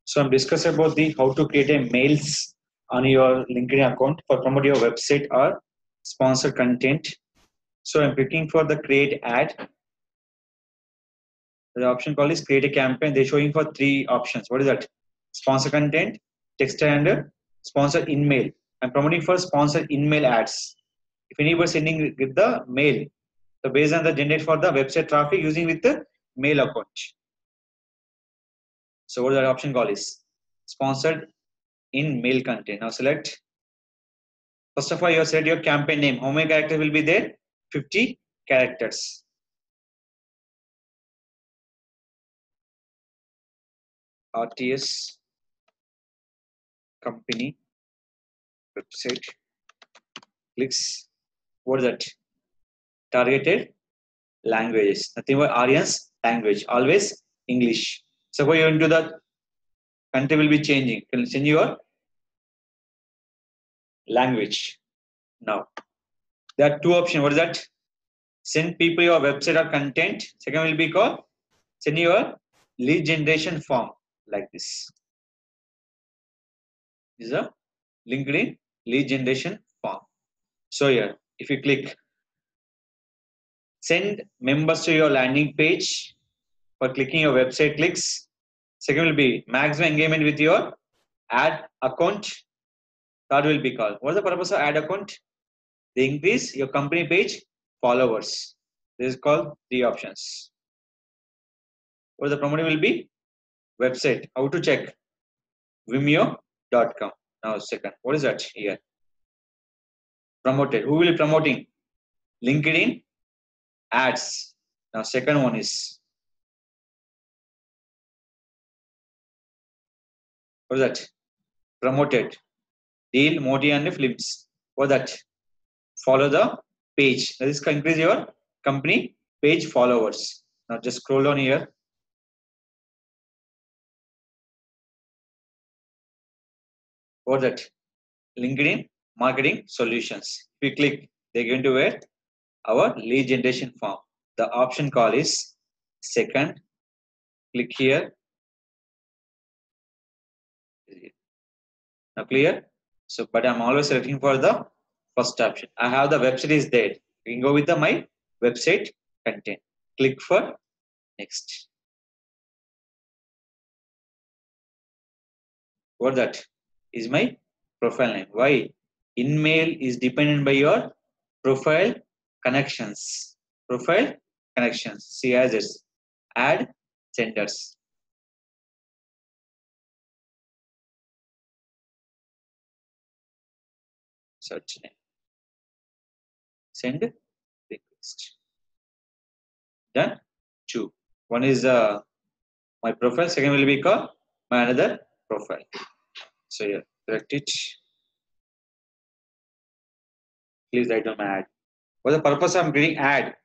So I'm discussing about the how to create a mails on your LinkedIn account for promote your website or sponsored content. So I'm clicking for the create ad. The option called is create a campaign. They're showing for three options. What is that? Sponsor content, text and sponsor InMail. I'm promoting for sponsor InMail ads. If anybody sending with the mail, so based on the generate for the website traffic using with the mail account. So what the option call is sponsored in mail content. Now select. First of all, you select your campaign name. How many characters will be there? 50 characters. RTS company website clicks. What is that? Targeted languages. Nothing but audience language. Always English. So go into the country will be changing. You can change your language. Now there are two options. What is that? Send people your website or content. Second will be called send your lead generation form like this. This is a LinkedIn lead generation form. So here, if you click send members to your landing page for clicking your website clicks. Second will be maximum engagement with your ad account. Third will be called. What is the purpose of ad account? They increase your company page followers. This is called three options. What the promoting will be? Website. How to check? Vimeo.com. Now second. What is that here? Promoted. Who will be promoting? LinkedIn ads. Now second one is what is that? Promoted. Deal, Modi and films. What that? Follow the page. That is increase your company page followers. Now just scroll down here. What that? LinkedIn marketing solutions. If we click, they're going to where our lead generation form. The option call is second. Click here. Now clear. So, but I'm always selecting for the first option. I have the website is there. You can go with the my website content. Click for next. What that is my profile name. Why? InMail is dependent by your profile connections. Profile connections. See as it's add senders. Search name. Send request. Done. Two. One is my profile. Second will be called my another profile. So here, select it. Please write down ad. What's the purpose of creating ad?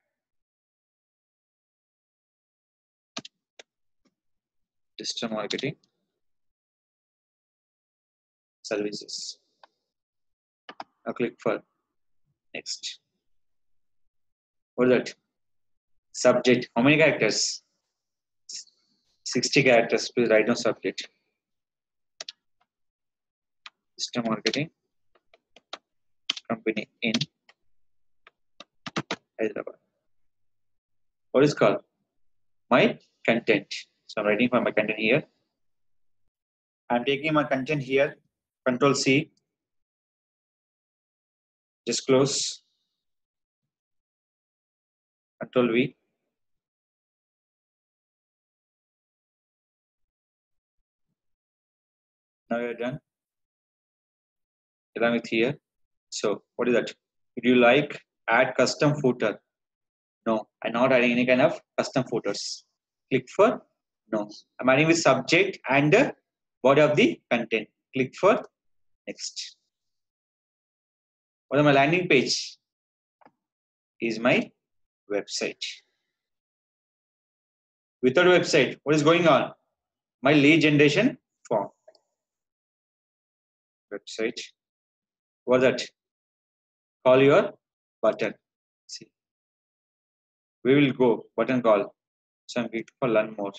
Digital marketing services. Now click for next. What is that? Subject. How many characters? 60 characters. Please write down subject. Digital marketing company in Hyderabad. What is called? My content. So I'm writing for my content here. I'm taking my content here. Control C. Just close. Control V. Now you're done. Along with here. So what is that? Would you like add custom footer? No, I'm not adding any kind of custom footers. Click for no. I'm adding the subject and the body of the content. Click for next. What is my landing page? Is my website. Without website, what is going on? My lead generation form. Website. What is that? Call your button. See. We will go button call. So I'm clicking for learn more.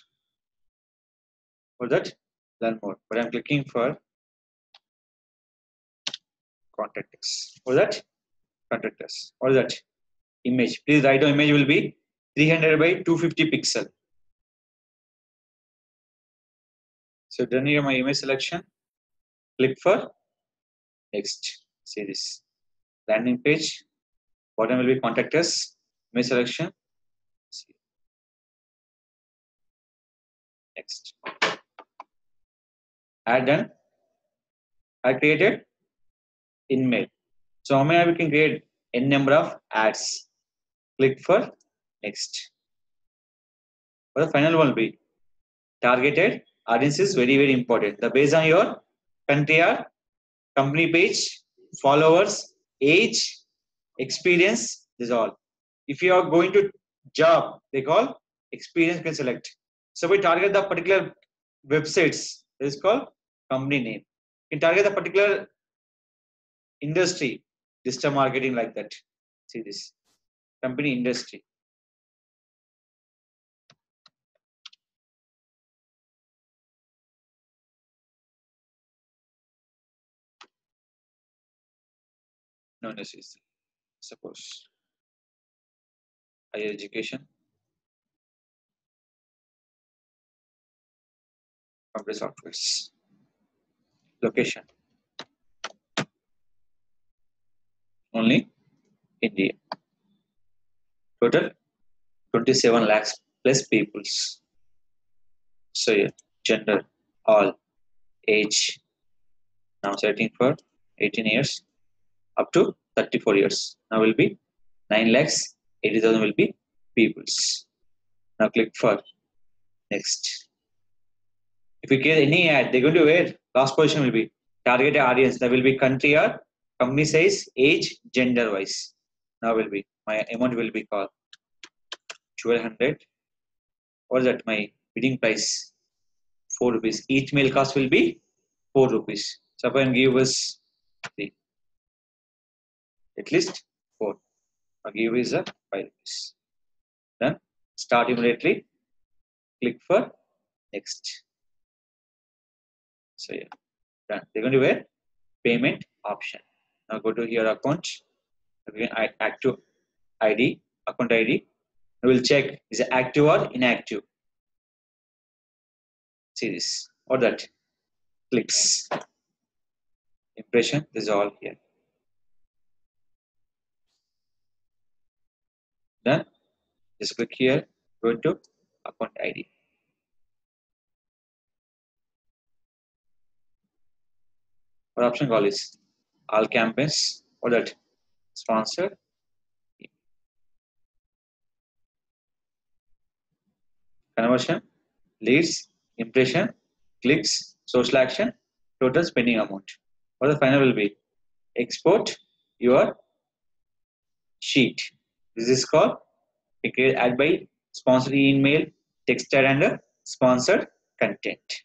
For that, learn more. But I'm clicking for contact us. What is that? Contact us. What is that? Image. Please write down image will be 300 by 250 pixel. So done here my image selection. Click for next. See this landing page. Bottom will be contact us. Image selection. See. Next. Add done. I created InMail. So how many we can create n number of ads. Click for next. But the final one will be targeted audience is very, very important. The based on your country or company page, followers, age, experience, this is all. If you are going to job, they call experience can select. So we target the particular websites. This is called company name. You can target the particular industry, digital marketing like that. See this company industry. No necessary. Suppose higher education, computer softwares, location only India. Total 27 lakhs plus peoples. So yeah, gender, all, age. Now setting for 18 years up to 34 years. Now will be 9 lakhs 80,000 will be peoples. Now click for next. If you get any ad, they're going to where last position will be targeted audience. That will be country or company size, age, gender wise. Now will be my amount will be called 1200. What is that? My bidding price 4 rupees. Each mail cost will be 4 rupees. Suppose give us at least 4. Now give is a 5 rupees. Then start immediately. Click for next. So yeah, done. They're going to wear payment option. Now go to your account. Again, active ID, account ID. We will check is it active or inactive. See this or that. Clicks. Impression. This is all here. Done. Just click here. Go to account ID. What option call is all campaigns or that sponsored. Conversion, leads, impression, clicks, social action, total spending amount. What the final will be? Export your sheet. This is called add by sponsored email, text ad and sponsored content.